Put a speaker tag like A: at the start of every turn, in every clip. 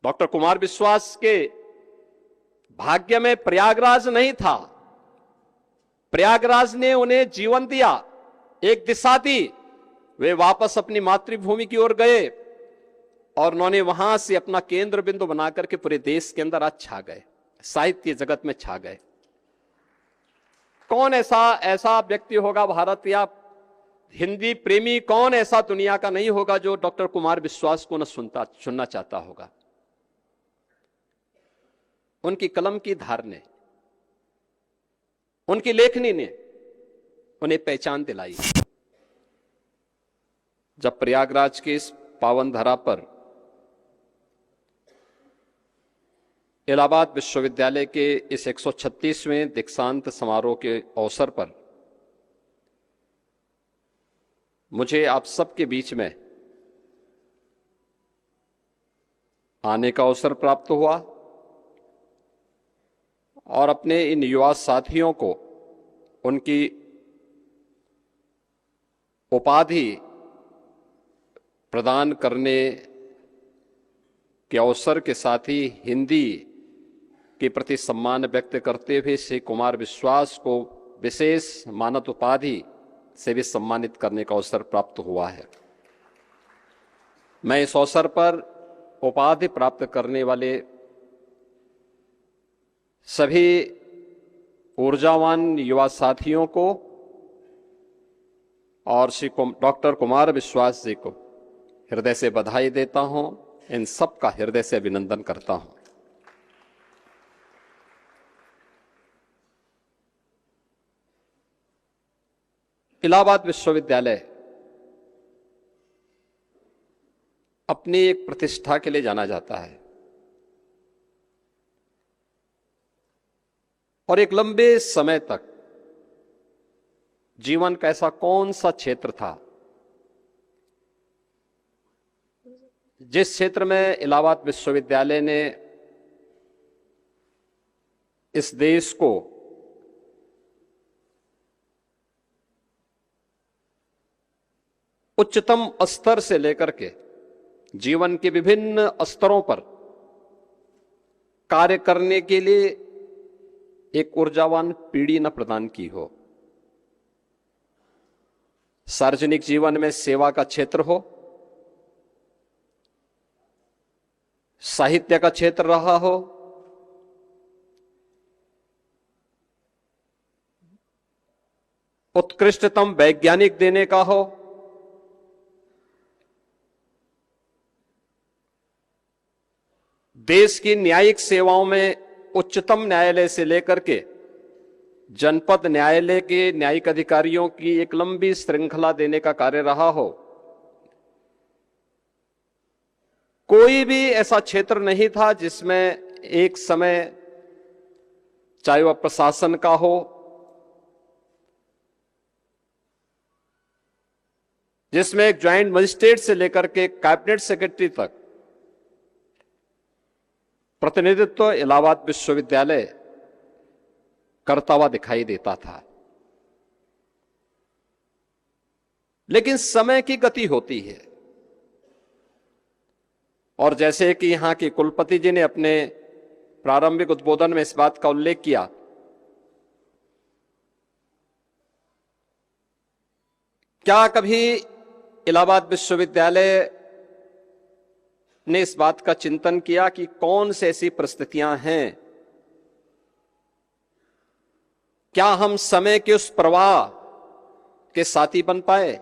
A: Doctor Kumar विश्वास के भाग्य में प्रयागराज नहीं था। प्रयागराज ने उन्हें जीवन दिया, एक दिशा दी। वे वापस अपनी मातृभूमि की ओर गए और उन्होंने वहां से अपना केंद्र बिंदु बनाकर के पूरे देश के अंदर आज छा गए, साहित्य जगत में छा गए। कौन ऐसा व्यक्ति होगा भारत या हिंदी प्रेमी, कौन ऐसा दुनिया का नहीं होगा जो डॉक्टर कुमार विश्वास को न सुनना चाहता होगा। उनकी कलम की धार ने, उनकी लेखनी ने उन्हें पहचान दिलाई। जब प्रयागराज के इस पावन धरा पर इलाहाबाद विश्वविद्यालय के इस 136वें दीक्षांत समारोह के अवसर पर मुझे आप सबके बीच में आने का अवसर प्राप्त हुआ और अपने इन युवा साथियों को उनकी उपाधि प्रदान करने के अवसर के साथ ही हिंदी के प्रति सम्मान व्यक्त करते हुए श्री कुमार विश्वास को विशेष मानद उपाधि से भी सम्मानित करने का अवसर प्राप्त हुआ है। मैं इस अवसर पर उपाधि प्राप्त करने वाले सभी ऊर्जावान युवा साथियों को और श्री डॉक्टर कुमार विश्वास जी को हृदय से बधाई देता हूं, इन सब का हृदय से अभिनंदन करता हूं। इलाहाबाद विश्वविद्यालय अपनी एक प्रतिष्ठा के लिए जाना जाता है और एक लंबे समय तक जीवन का ऐसा कौन सा क्षेत्र था जिस क्षेत्र में इलाहाबाद विश्वविद्यालय ने इस देश को उच्चतम स्तर से लेकर के जीवन के विभिन्न स्तरों पर कार्य करने के लिए एक ऊर्जावान पीढ़ी न प्रदान की हो। सार्वजनिक जीवन में सेवा का क्षेत्र हो, साहित्य का क्षेत्र रहा हो, उत्कृष्टतम वैज्ञानिक देने का हो, देश की न्यायिक सेवाओं में उच्चतम न्यायालय से लेकर के जनपद न्यायालय के न्यायिक अधिकारियों की एक लंबी श्रृंखला देने का कार्य रहा हो, कोई भी ऐसा क्षेत्र नहीं था जिसमें एक समय, चाहे वह प्रशासन का हो, जिसमें एक ज्वाइंट मजिस्ट्रेट से लेकर के कैबिनेट सेक्रेटरी तक प्रतिनिधित्व इलाहाबाद विश्वविद्यालय करता हुआ दिखाई देता था। लेकिन समय की गति होती है और जैसे कि यहां के कुलपति जी ने अपने प्रारंभिक उद्बोधन में इस बात का उल्लेख किया, क्या कभी इलाहाबाद विश्वविद्यालय ने इस बात का चिंतन किया कि कौन सी ऐसी परिस्थितियां हैं, क्या हम समय के उस प्रवाह के साथी बन पाए?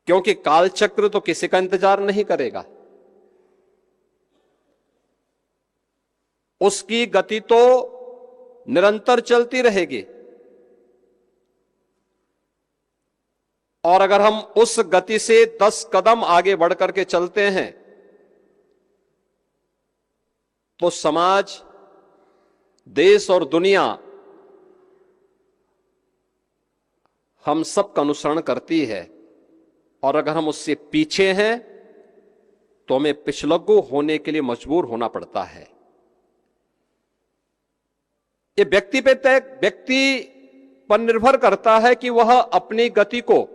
A: क्योंकि कालचक्र तो किसी का इंतजार नहीं करेगा, उसकी गति तो निरंतर चलती रहेगी और अगर हम उस गति से 10 कदम आगे बढ़ करके चलते हैं तो समाज, देश और दुनिया हम सब का अनुसरण करती है और अगर हम उससे पीछे हैं तो हमें पिछलग्गू होने के लिए मजबूर होना पड़ता है। ये व्यक्ति पर निर्भर करता है कि वह अपनी गति को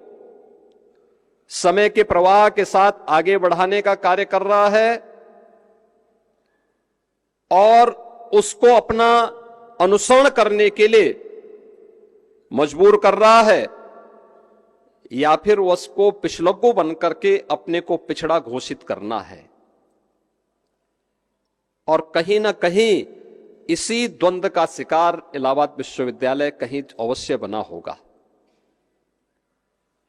A: समय के प्रवाह के साथ आगे बढ़ाने का कार्य कर रहा है और उसको अपना अनुसरण करने के लिए मजबूर कर रहा है, या फिर उसको पिछलग्गू बन करके अपने को पिछड़ा घोषित करना है। और कहीं ना कहीं इसी द्वंद्व का शिकार इलाहाबाद विश्वविद्यालय कहीं अवश्य बना होगा।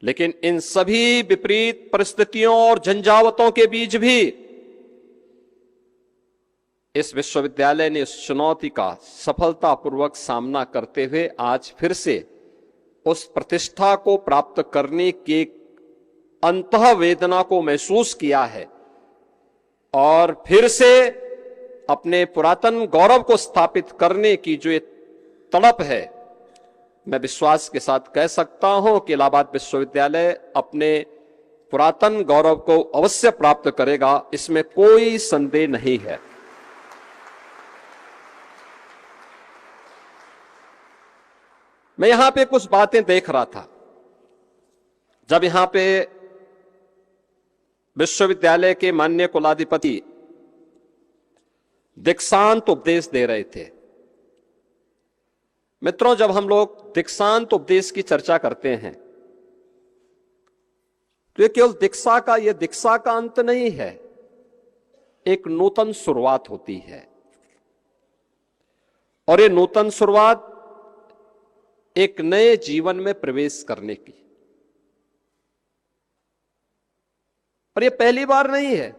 A: लेकिन इन सभी विपरीत परिस्थितियों और झंझावतों के बीच भी इस विश्वविद्यालय ने इस चुनौती का सफलतापूर्वक सामना करते हुए आज फिर से उस प्रतिष्ठा को प्राप्त करने की अंतः वेदना को महसूस किया है और फिर से अपने पुरातन गौरव को स्थापित करने की जो ये तड़प है, मैं विश्वास के साथ कह सकता हूं कि इलाहाबाद विश्वविद्यालय अपने पुरातन गौरव को अवश्य प्राप्त करेगा, इसमें कोई संदेह नहीं है। मैं यहां पे कुछ बातें देख रहा था जब यहां पे विश्वविद्यालय के माननीय कुलाधिपति दीक्षांत उपदेश दे रहे थे। मित्रों, जब हम लोग दीक्षांत उपदेश की चर्चा करते हैं तो ये केवल दीक्षा का अंत नहीं है, एक नूतन शुरुआत होती है। और ये नूतन शुरुआत एक नए जीवन में प्रवेश करने की, और ये पहली बार नहीं है।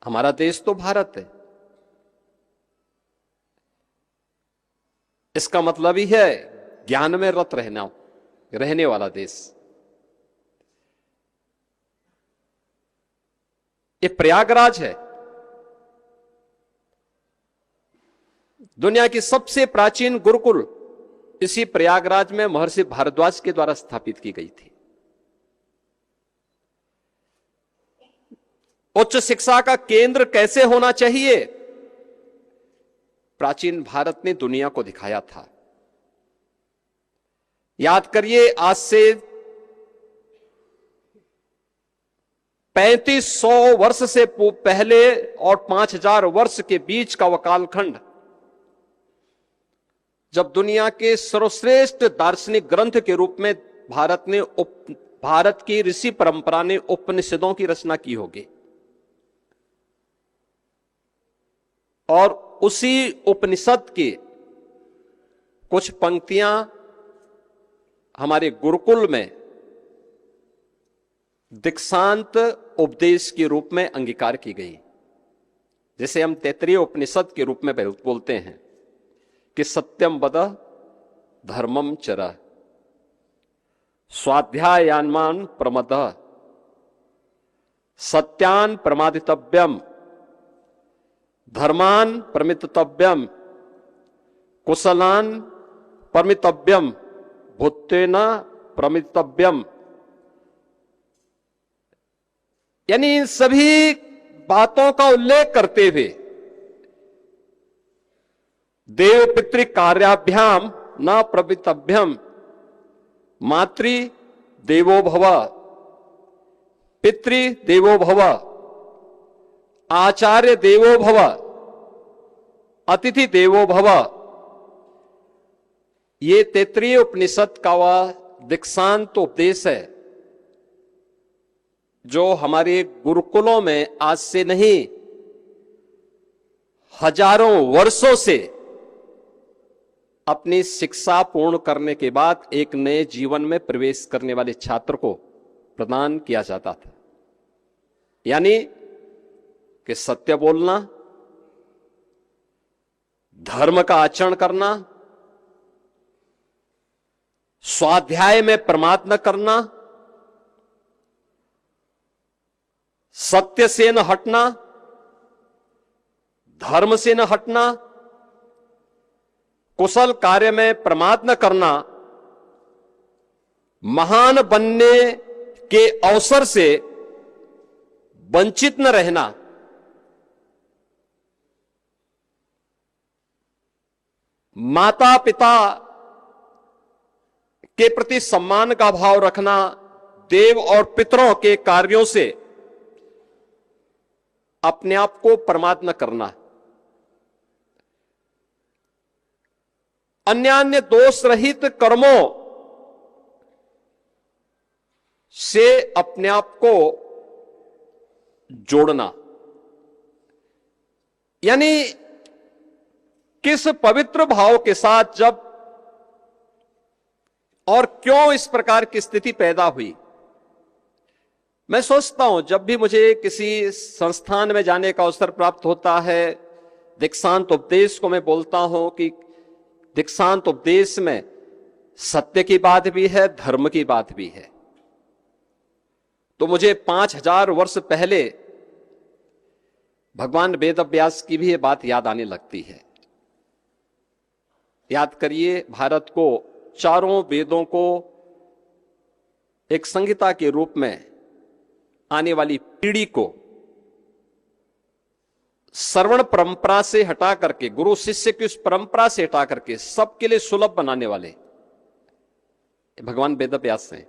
A: हमारा देश तो भारत है, इसका मतलब ही है ज्ञान में रत रहने वाला देश। ये प्रयागराज है, दुनिया की सबसे प्राचीन गुरुकुल इसी प्रयागराज में महर्षि भारद्वाज के द्वारा स्थापित की गई थी। उच्च शिक्षा का केंद्र कैसे होना चाहिए, प्राचीन भारत ने दुनिया को दिखाया था। याद करिए, आज से 3500 वर्ष से पहले और 5000 वर्ष के बीच का वह कालखंड, जब दुनिया के सर्वश्रेष्ठ दार्शनिक ग्रंथ के रूप में भारत की ऋषि परंपरा ने उपनिषदों की रचना की होगी, और उसी उपनिषद की कुछ पंक्तियां हमारे गुरुकुल में दीक्षांत उपदेश के रूप में अंगीकार की गई, जिसे हम तैत्तिरीय उपनिषद के रूप में बोलते हैं कि सत्यम वद धर्मम चर स्वाध्यायान्मान प्रमद सत्यान प्रमादितव्यम धर्मान प्रमितव्यम कुशलान प्रमितव्यम भूतेन प्रमितव्यम। यानी इन सभी बातों का उल्लेख करते हुए देव पितृ कार्याभ्याम न प्रमितव्यम मातृ देवो भव पितृ देवो भव आचार्य देवो भव अतिथि देवो भव। ये तैत्तिरीय उपनिषद का वह दीक्षांत उपदेश है जो हमारे गुरुकुलों में आज से नहीं हजारों वर्षों से अपनी शिक्षा पूर्ण करने के बाद एक नए जीवन में प्रवेश करने वाले छात्र को प्रदान किया जाता था। यानी कि सत्य बोलना, धर्म का आचरण करना, स्वाध्याय में प्रमाद न करना, सत्य से न हटना, धर्म से न हटना, कुशल कार्य में प्रमाद न करना, महान बनने के अवसर से वंचित न रहना, माता पिता के प्रति सम्मान का भाव रखना, देव और पितरों के कार्यों से अपने आप को प्रमाद न करना, अन्य दोष रहित कर्मों से अपने आप को जोड़ना, यानी किस पवित्र भाव के साथ जब और क्यों इस प्रकार की स्थिति पैदा हुई। मैं सोचता हूं जब भी मुझे किसी संस्थान में जाने का अवसर प्राप्त होता है, दीक्षांत उपदेश को मैं बोलता हूं कि दीक्षांत उपदेश में सत्य की बात भी है, धर्म की बात भी है। तो मुझे 5000 वर्ष पहले भगवान वेदव्यास की भी ये बात याद आने लगती है। याद करिए, भारत को चारों वेदों को एक संहिता के रूप में आने वाली पीढ़ी को श्रवण परंपरा से हटा करके, गुरु शिष्य की उस परंपरा से हटा करके सबके लिए सुलभ बनाने वाले भगवान वेदव्यास हैं।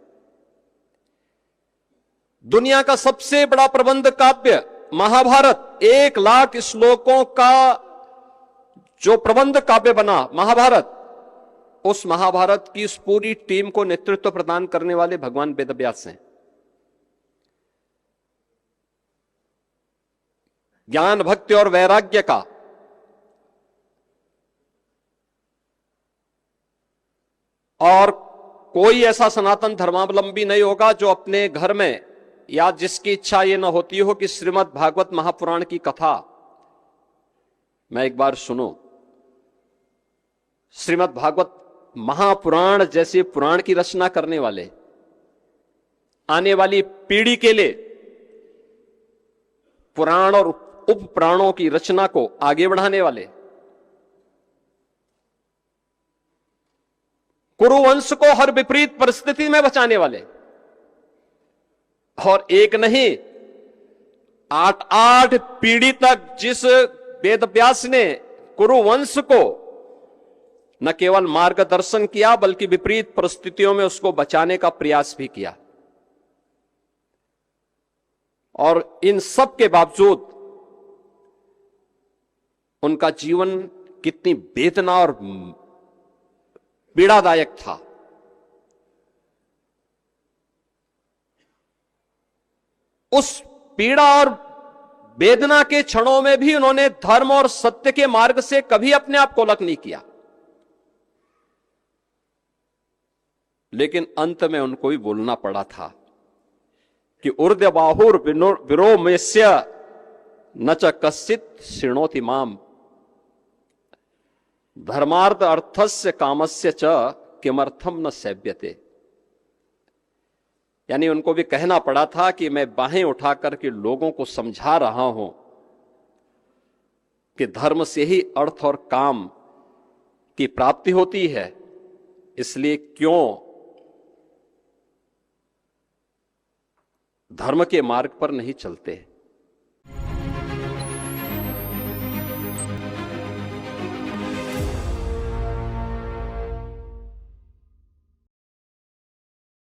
A: दुनिया का सबसे बड़ा प्रबंध काव्य महाभारत, 1 लाख श्लोकों का जो प्रबंध काव्य बना महाभारत, उस महाभारत की इस पूरी टीम को नेतृत्व प्रदान करने वाले भगवान वेदव्यास हैं। ज्ञान, भक्ति और वैराग्य का और कोई ऐसा सनातन धर्मावलंबी नहीं होगा जो अपने घर में या जिसकी इच्छा यह न होती हो कि श्रीमद् भागवत महापुराण की कथा मैं एक बार सुनो। श्रीमद् भागवत महापुराण जैसे पुराण की रचना करने वाले, आने वाली पीढ़ी के लिए पुराण और उपपुराणों की रचना को आगे बढ़ाने वाले, कुरुवंश को हर विपरीत परिस्थिति में बचाने वाले, और एक नहीं 8 पीढ़ी तक जिस वेदव्यास ने कुरुवंश को न केवल मार्गदर्शन किया बल्कि विपरीत परिस्थितियों में उसको बचाने का प्रयास भी किया। और इन सब के बावजूद उनका जीवन कितनी वेदना और पीड़ादायक था। उस पीड़ा और वेदना के क्षणों में भी उन्होंने धर्म और सत्य के मार्ग से कभी अपने आप को अलग नहीं किया, लेकिन अंत में उनको भी बोलना पड़ा था कि ऊर्ध्वबाहुर विरोमस्य न च कश्चित् शृणोति माम धर्मार्थ अर्थस्य कामस्य च किमर्थम न सेव्यते। यानी उनको भी कहना पड़ा था कि मैं बाहें उठा करके लोगों को समझा रहा हूं कि धर्म से ही अर्थ और काम की प्राप्ति होती है, इसलिए क्यों धर्म के मार्ग पर नहीं चलते।